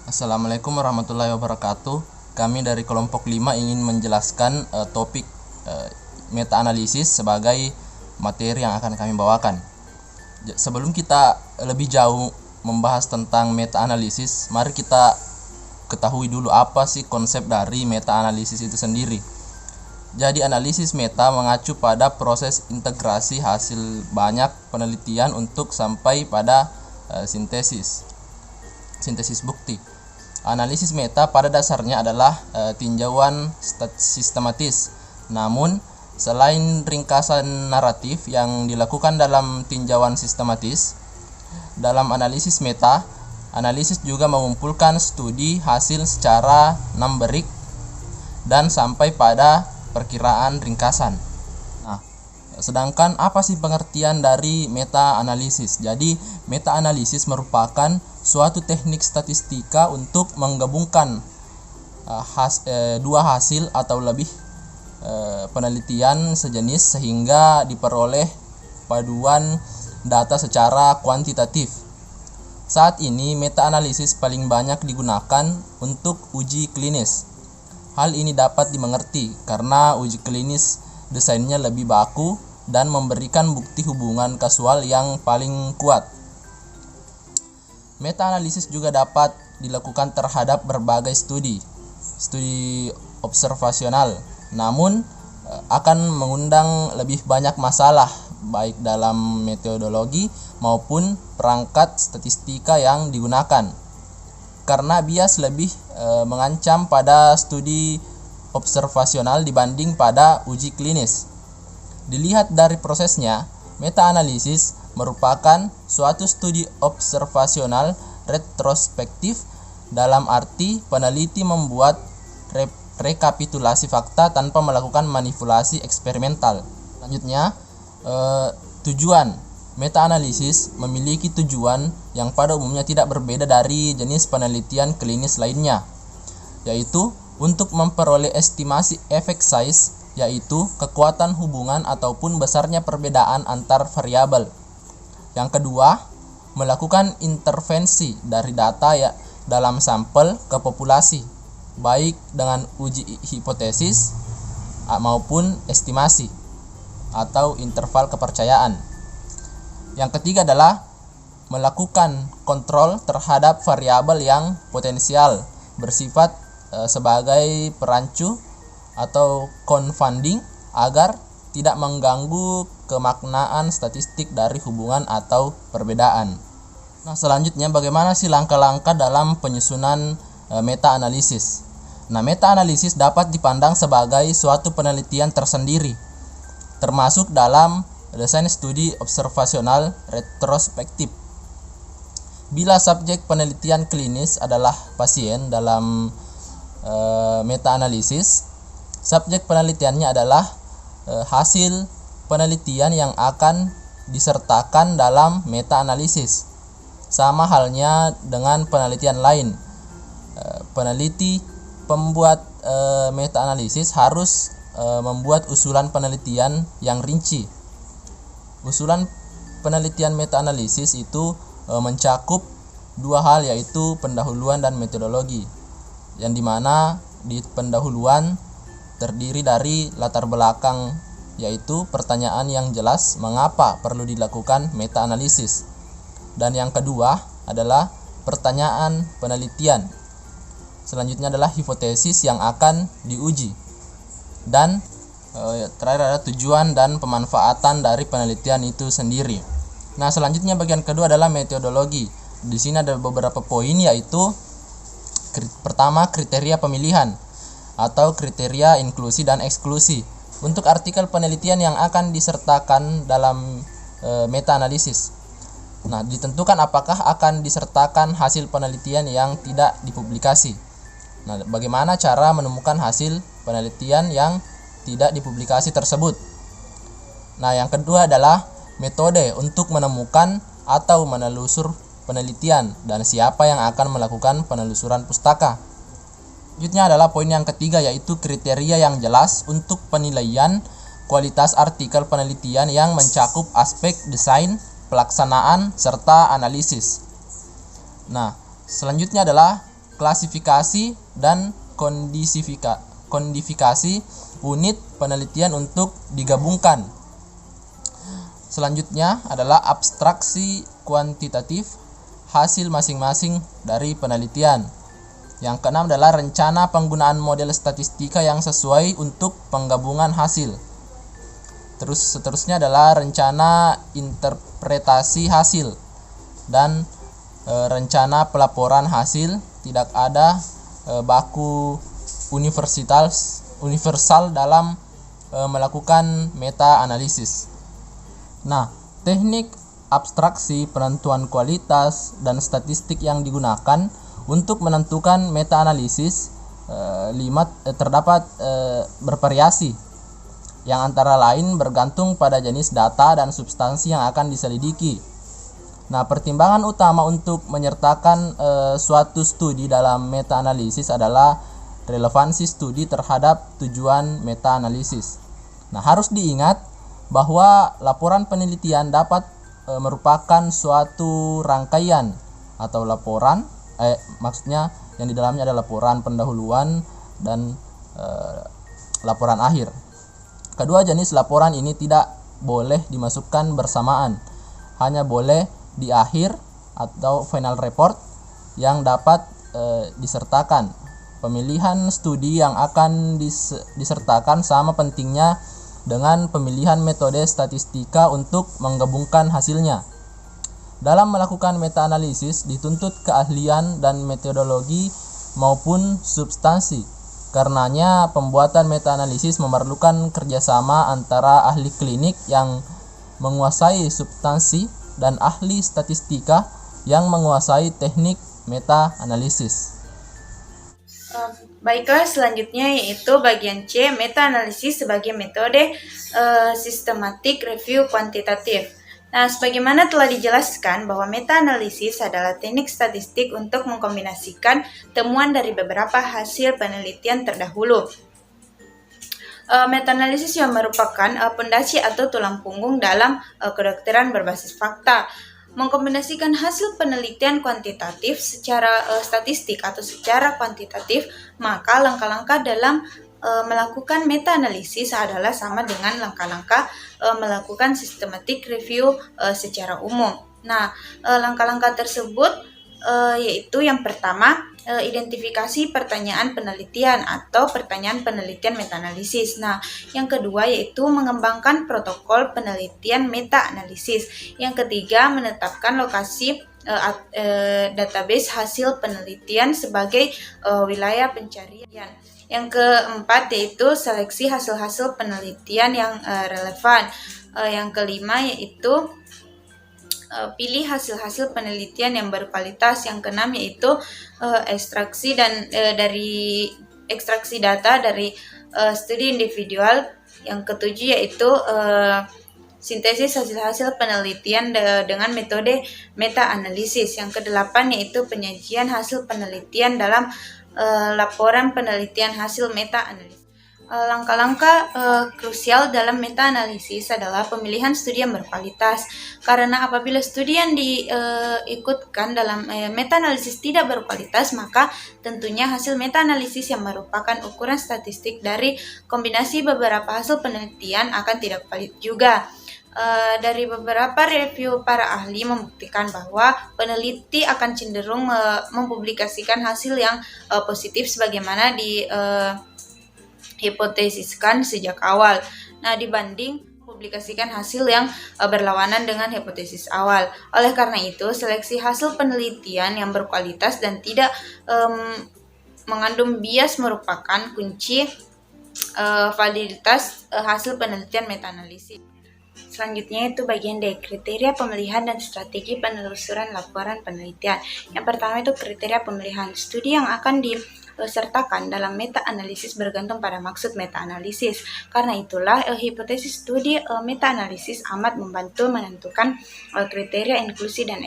Assalamualaikum warahmatullahi wabarakatuh. Kami dari kelompok 5 ingin menjelaskan topik meta-analisis sebagai materi yang akan kami bawakan. Sebelum kita lebih jauh membahas tentang meta-analisis, mari kita ketahui dulu apa sih konsep dari meta-analisis itu sendiri. Jadi analisis meta mengacu pada proses integrasi hasil banyak penelitian untuk sampai pada sintesis bukti. Analisis meta pada dasarnya adalah tinjauan sistematis. Namun, selain ringkasan naratif yang dilakukan dalam tinjauan sistematis, dalam analisis meta, analisis juga mengumpulkan studi hasil secara numerik dan sampai pada perkiraan ringkasan. Nah, sedangkan apa sih pengertian dari meta-analisis? Jadi, meta-analisis merupakan suatu teknik statistika untuk menggabungkan dua hasil atau lebih penelitian sejenis sehingga diperoleh paduan data secara kuantitatif. Saat ini meta-analisis paling banyak digunakan untuk uji klinis. Hal ini dapat dimengerti karena uji klinis desainnya lebih baku dan memberikan bukti hubungan kausal yang paling kuat. Meta-analisis juga dapat dilakukan terhadap berbagai studi observasional, namun akan mengundang lebih banyak masalah baik dalam metodologi maupun perangkat statistika yang digunakan. Karena bias lebih mengancam pada studi observasional dibanding pada uji klinis. Dilihat dari prosesnya, meta-analisis merupakan suatu studi observasional retrospektif dalam arti peneliti membuat rekapitulasi fakta tanpa melakukan manipulasi eksperimental. Selanjutnya, tujuan. Meta-analisis memiliki tujuan yang pada umumnya tidak berbeda dari jenis penelitian klinis lainnya, yaitu untuk memperoleh estimasi efek size, yaitu kekuatan hubungan ataupun besarnya perbedaan antar variabel. Yang kedua, melakukan intervensi dari data dalam sampel ke populasi, baik dengan uji hipotesis maupun estimasi atau interval kepercayaan. Yang ketiga adalah melakukan kontrol terhadap variabel yang potensial bersifat sebagai perancu atau confounding agar tidak mengganggu kemaknaan statistik dari hubungan atau perbedaan. Nah, selanjutnya bagaimana sih langkah-langkah dalam penyusunan meta-analisis? Nah, meta-analisis dapat dipandang sebagai suatu penelitian tersendiri, termasuk dalam desain studi observasional retrospektif. Bila subjek penelitian klinis adalah pasien dalam meta-analisis, subjek penelitiannya adalah hasil penelitian yang akan disertakan dalam meta-analisis. Sama halnya dengan penelitian lain. Peneliti pembuat meta-analisis harus membuat usulan penelitian yang rinci. Usulan penelitian meta-analisis itu mencakup dua hal, yaitu pendahuluan dan metodologi, yang dimana di pendahuluan terdiri dari latar belakang, yaitu pertanyaan yang jelas mengapa perlu dilakukan meta-analisis, dan yang kedua adalah pertanyaan penelitian. Selanjutnya adalah hipotesis yang akan diuji, dan terakhir adalah tujuan dan pemanfaatan dari penelitian itu sendiri. Nah, selanjutnya bagian kedua adalah metodologi. Di sini ada beberapa poin, yaitu pertama, kriteria pemilihan atau kriteria inklusi dan eksklusi untuk artikel penelitian yang akan disertakan dalam meta-analisis. Nah, ditentukan apakah akan disertakan hasil penelitian yang tidak dipublikasi. Nah, bagaimana cara menemukan hasil penelitian yang tidak dipublikasi tersebut? Nah, yang kedua adalah metode untuk menemukan atau menelusur penelitian dan siapa yang akan melakukan penelusuran pustaka. Selanjutnya adalah poin yang ketiga, yaitu kriteria yang jelas untuk penilaian kualitas artikel penelitian yang mencakup aspek desain, pelaksanaan, serta analisis. Nah, selanjutnya adalah klasifikasi dan kodifikasi unit penelitian untuk digabungkan. Selanjutnya adalah abstraksi kuantitatif hasil masing-masing dari penelitian. Yang keenam adalah rencana penggunaan model statistika yang sesuai untuk penggabungan hasil. Terus seterusnya adalah rencana interpretasi hasil dan rencana pelaporan hasil. Tidak ada baku universal dalam melakukan meta analisis. Nah, teknik abstraksi penentuan kualitas dan statistik yang digunakan untuk menentukan meta analisis terdapat bervariasi, yang antara lain bergantung pada jenis data dan substansi yang akan diselidiki. Nah, pertimbangan utama untuk menyertakan suatu studi dalam meta analisis adalah relevansi studi terhadap tujuan meta analisis. Nah, harus diingat bahwa laporan penelitian dapat merupakan suatu rangkaian atau laporan, maksudnya yang di dalamnya ada laporan pendahuluan dan laporan akhir. Kedua jenis laporan ini tidak boleh dimasukkan bersamaan, hanya boleh di akhir atau final report yang dapat disertakan. Pemilihan studi yang akan disertakan sama pentingnya dengan pemilihan metode statistika untuk menggabungkan hasilnya. Dalam melakukan meta-analisis dituntut keahlian dan metodologi maupun substansi. Karenanya pembuatan meta-analisis memerlukan kerjasama antara ahli klinik yang menguasai substansi dan ahli statistika yang menguasai teknik meta-analisis. Baiklah, selanjutnya yaitu bagian C, meta-analisis sebagai metode sistematik review kuantitatif. Nah, sebagaimana telah dijelaskan bahwa meta-analisis adalah teknik statistik untuk mengkombinasikan temuan dari beberapa hasil penelitian terdahulu. Meta-analisis yang merupakan pondasi atau tulang punggung dalam kedokteran berbasis fakta. Mengkombinasikan hasil penelitian kuantitatif secara statistik atau secara kuantitatif, maka langkah-langkah dalam melakukan meta-analisis adalah sama dengan langkah-langkah melakukan systematic review secara umum. Nah, langkah-langkah tersebut yaitu yang pertama, identifikasi pertanyaan penelitian atau pertanyaan penelitian meta-analisis. Nah, yang kedua yaitu mengembangkan protokol penelitian meta-analisis. Yang ketiga, menetapkan lokasi database hasil penelitian sebagai wilayah pencarian. Yang keempat yaitu seleksi hasil-hasil penelitian yang relevan. Yang kelima yaitu pilih hasil-hasil penelitian yang berkualitas. Yang keenam yaitu ekstraksi data dari studi individual. Yang ketujuh yaitu sintesis hasil-hasil penelitian dengan metode meta-analisis. Yang kedelapan yaitu penyajian hasil penelitian dalam laporan penelitian hasil meta-analisis. Langkah-langkah krusial dalam meta-analisis adalah pemilihan studi yang berkualitas. Karena apabila studi yang diikutkan dalam meta-analisis tidak berkualitas, maka tentunya hasil meta-analisis yang merupakan ukuran statistik dari kombinasi beberapa hasil penelitian akan tidak valid juga. Dari beberapa review para ahli membuktikan bahwa peneliti akan cenderung mempublikasikan hasil yang positif sebagaimana hipotesiskan sejak awal. Nah, dibanding publikasikan hasil yang berlawanan dengan hipotesis awal. Oleh karena itu, seleksi hasil penelitian yang berkualitas dan tidak mengandung bias merupakan kunci validitas hasil penelitian meta-analisis. Selanjutnya itu bagian D, kriteria pemilihan dan strategi penelusuran laporan penelitian. Yang pertama itu kriteria pemilihan. Studi yang akan disertakan dalam meta-analisis bergantung pada maksud meta-analisis. Karena itulah hipotesis studi meta-analisis amat membantu menentukan kriteria inklusi dan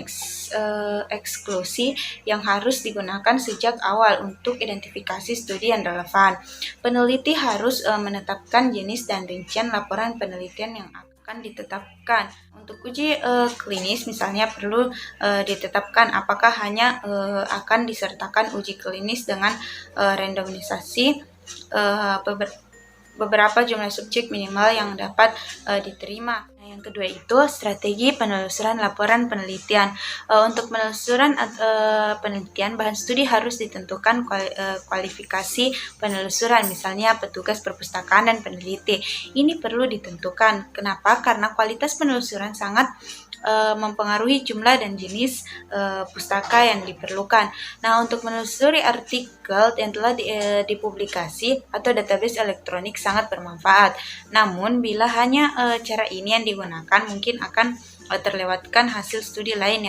eksklusi yang harus digunakan sejak awal untuk identifikasi studi yang relevan. Peneliti harus menetapkan jenis dan rincian laporan penelitian yang akan akan ditetapkan. Untuk uji klinis misalnya perlu ditetapkan apakah hanya akan disertakan uji klinis dengan randomisasi beberapa jumlah subjek minimal yang dapat diterima. Nah, yang kedua itu strategi penelusuran laporan penelitian. Untuk penelusuran penelitian, bahan studi harus ditentukan kualifikasi penelusuran, misalnya petugas perpustakaan dan peneliti. Ini perlu ditentukan. Kenapa? Karena kualitas penelusuran sangat mempengaruhi jumlah dan jenis pustaka yang diperlukan. Nah, untuk menelusuri artikel yang telah dipublikasi atau database elektronik sangat bermanfaat. Namun, bila hanya cara ini yang digunakan, mungkin akan terlewatkan hasil studi lain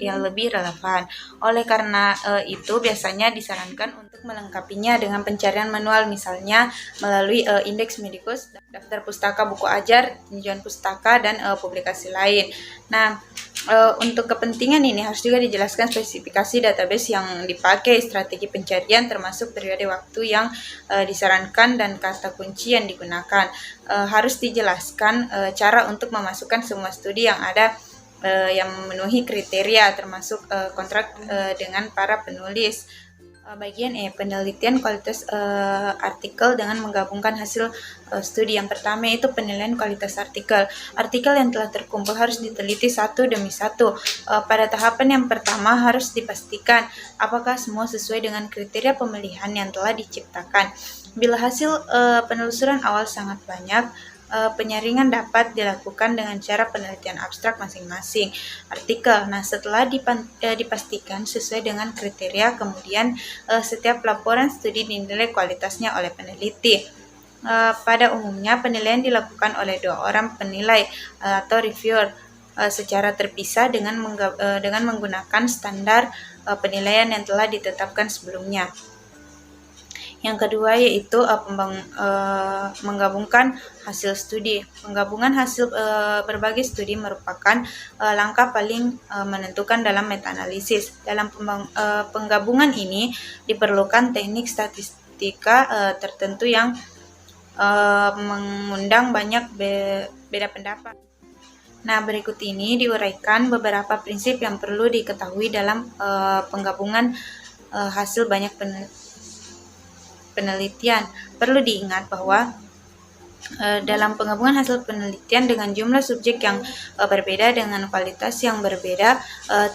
yang lebih relevan. Oleh karena itu, biasanya disarankan untuk melengkapinya dengan pencarian manual, misalnya melalui indeks medikus, daftar pustaka, buku ajar, tinjauan pustaka, dan publikasi lain. Nah, untuk kepentingan ini harus juga dijelaskan spesifikasi database yang dipakai, strategi pencarian termasuk periode waktu yang disarankan dan kata kunci yang digunakan. Harus dijelaskan cara untuk memasukkan semua studi yang ada yang memenuhi kriteria termasuk kontrak dengan para penulis. Bagian penelitian kualitas artikel dengan menggabungkan hasil studi. Yang pertama itu penilaian kualitas artikel. Artikel yang telah terkumpul harus diteliti satu demi satu. Pada tahapan yang pertama harus dipastikan apakah semua sesuai dengan kriteria pemilihan yang telah diciptakan. Bila hasil penelusuran awal sangat banyak, penyaringan dapat dilakukan dengan cara penelitian abstrak masing-masing artikel. Nah, setelah dipastikan sesuai dengan kriteria, kemudian setiap laporan studi dinilai kualitasnya oleh peneliti. Pada umumnya, penilaian dilakukan oleh 2 orang penilai atau reviewer secara terpisah dengan menggunakan standar penilaian yang telah ditetapkan sebelumnya. Yang kedua yaitu menggabungkan hasil studi. Penggabungan hasil berbagai studi merupakan langkah paling menentukan dalam meta-analisis. Dalam penggabungan ini diperlukan teknik statistika tertentu yang mengundang banyak beda pendapat. Nah, berikut ini diuraikan beberapa prinsip yang perlu diketahui dalam penggabungan hasil banyak penelitian. Perlu diingat bahwa dalam penggabungan hasil penelitian dengan jumlah subjek yang berbeda dengan kualitas yang berbeda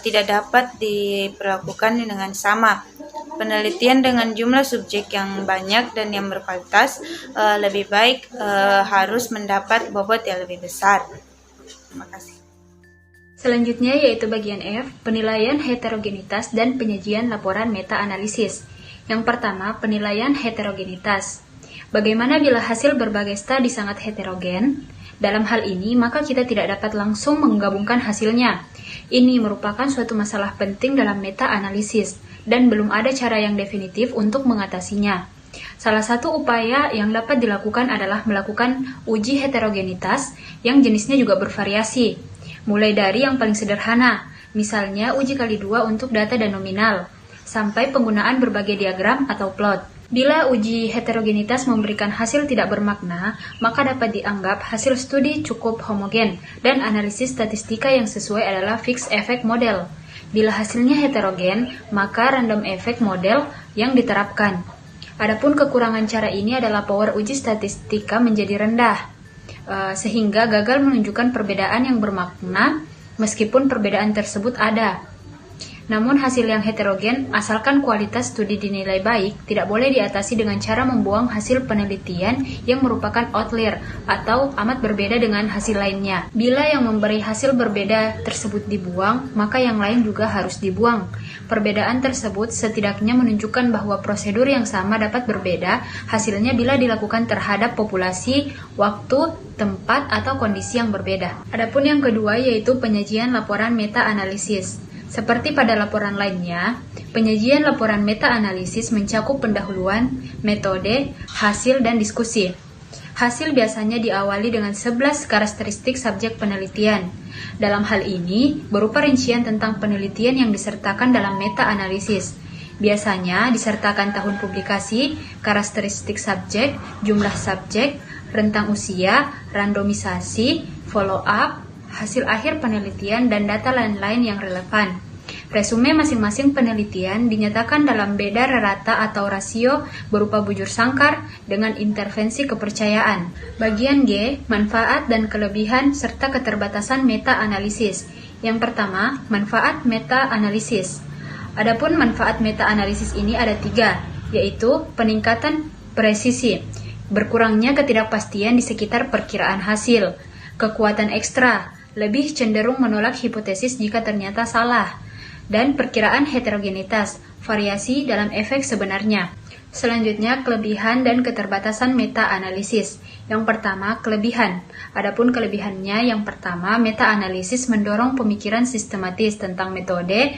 tidak dapat diperlakukan dengan sama. Penelitian dengan jumlah subjek yang banyak dan yang berkualitas lebih baik harus mendapat bobot yang lebih besar. Terima kasih. Selanjutnya yaitu bagian F, penilaian heterogenitas dan penyajian laporan meta-analisis. Yang pertama, penilaian heterogenitas. Bagaimana bila hasil berbagai studi sangat heterogen? Dalam hal ini, maka kita tidak dapat langsung menggabungkan hasilnya. Ini merupakan suatu masalah penting dalam meta-analisis, dan belum ada cara yang definitif untuk mengatasinya. Salah satu upaya yang dapat dilakukan adalah melakukan uji heterogenitas yang jenisnya juga bervariasi. Mulai dari yang paling sederhana, misalnya uji kali 2 untuk data dan nominal, sampai penggunaan berbagai diagram atau plot. Bila uji heterogenitas memberikan hasil tidak bermakna, maka dapat dianggap hasil studi cukup homogen dan analisis statistika yang sesuai adalah fixed effect model. Bila hasilnya heterogen, maka random effect model yang diterapkan. Adapun kekurangan cara ini adalah power uji statistika menjadi rendah, sehingga gagal menunjukkan perbedaan yang bermakna meskipun perbedaan tersebut ada. Namun hasil yang heterogen, asalkan kualitas studi dinilai baik, tidak boleh diatasi dengan cara membuang hasil penelitian yang merupakan outlier atau amat berbeda dengan hasil lainnya. Bila yang memberi hasil berbeda tersebut dibuang, maka yang lain juga harus dibuang. Perbedaan tersebut setidaknya menunjukkan bahwa prosedur yang sama dapat berbeda hasilnya bila dilakukan terhadap populasi, waktu, tempat, atau kondisi yang berbeda. Adapun yang kedua yaitu penyajian laporan meta-analisis. Seperti pada laporan lainnya, penyajian laporan meta-analisis mencakup pendahuluan, metode, hasil, dan diskusi. Hasil biasanya diawali dengan 11 karakteristik subjek penelitian. Dalam hal ini, berupa rincian tentang penelitian yang disertakan dalam meta-analisis. Biasanya disertakan tahun publikasi, karakteristik subjek, jumlah subjek, rentang usia, randomisasi, follow up, hasil akhir penelitian, dan data lain-lain yang relevan. Resume masing-masing penelitian dinyatakan dalam beda rata atau rasio berupa bujur sangkar dengan intervensi kepercayaan. Bagian G, manfaat dan kelebihan serta keterbatasan meta-analisis. Yang pertama, manfaat meta-analisis. Adapun manfaat meta-analisis ini ada 3, yaitu peningkatan presisi, berkurangnya ketidakpastian di sekitar perkiraan hasil, kekuatan ekstra, lebih cenderung menolak hipotesis jika ternyata salah, dan perkiraan heterogenitas, variasi dalam efek sebenarnya. Selanjutnya, kelebihan dan keterbatasan meta-analisis. Yang pertama, kelebihan. Adapun kelebihannya, yang pertama, meta-analisis mendorong pemikiran sistematis tentang metode,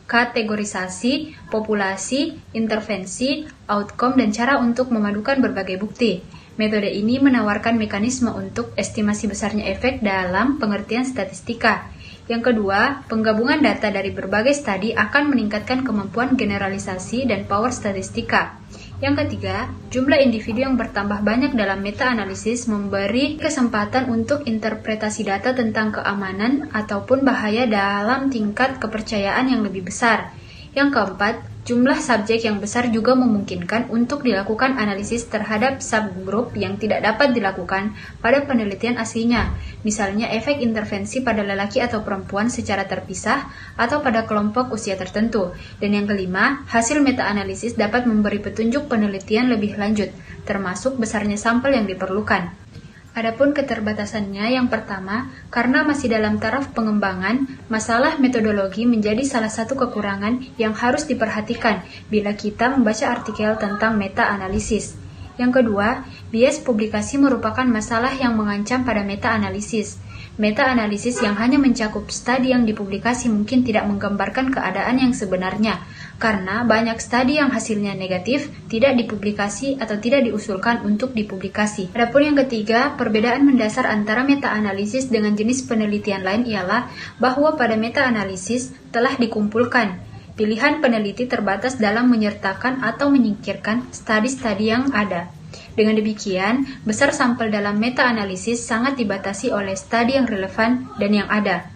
kategorisasi, populasi, intervensi, outcome, dan cara untuk memadukan berbagai bukti. Metode ini menawarkan mekanisme untuk estimasi besarnya efek dalam pengertian statistika. Yang kedua, penggabungan data dari berbagai studi akan meningkatkan kemampuan generalisasi dan power statistika. Yang ketiga, jumlah individu yang bertambah banyak dalam meta-analisis memberi kesempatan untuk interpretasi data tentang keamanan ataupun bahaya dalam tingkat kepercayaan yang lebih besar. Yang keempat, jumlah subjek yang besar juga memungkinkan untuk dilakukan analisis terhadap subgroup yang tidak dapat dilakukan pada penelitian aslinya, misalnya efek intervensi pada lelaki atau perempuan secara terpisah atau pada kelompok usia tertentu. Dan yang kelima, hasil meta-analisis dapat memberi petunjuk penelitian lebih lanjut, termasuk besarnya sampel yang diperlukan. Adapun keterbatasannya, yang pertama, karena masih dalam taraf pengembangan, masalah metodologi menjadi salah satu kekurangan yang harus diperhatikan bila kita membaca artikel tentang meta-analisis. Yang kedua, bias publikasi merupakan masalah yang mengancam pada meta-analisis. Meta-analisis yang hanya mencakup studi yang dipublikasi mungkin tidak menggambarkan keadaan yang sebenarnya, karena banyak studi yang hasilnya negatif tidak dipublikasi atau tidak diusulkan untuk dipublikasi. Adapun yang ketiga, perbedaan mendasar antara meta-analisis dengan jenis penelitian lain ialah bahwa pada meta-analisis telah dikumpulkan pilihan peneliti terbatas dalam menyertakan atau menyingkirkan studi-studi yang ada. Dengan demikian, besar sampel dalam meta-analisis sangat dibatasi oleh studi yang relevan dan yang ada.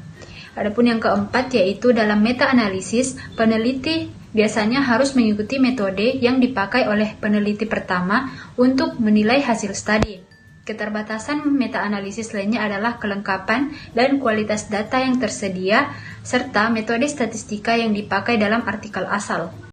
Adapun yang keempat, yaitu dalam meta-analisis, peneliti biasanya harus mengikuti metode yang dipakai oleh peneliti pertama untuk menilai hasil studi. Keterbatasan meta-analisis lainnya adalah kelengkapan dan kualitas data yang tersedia, serta metode statistika yang dipakai dalam artikel asal.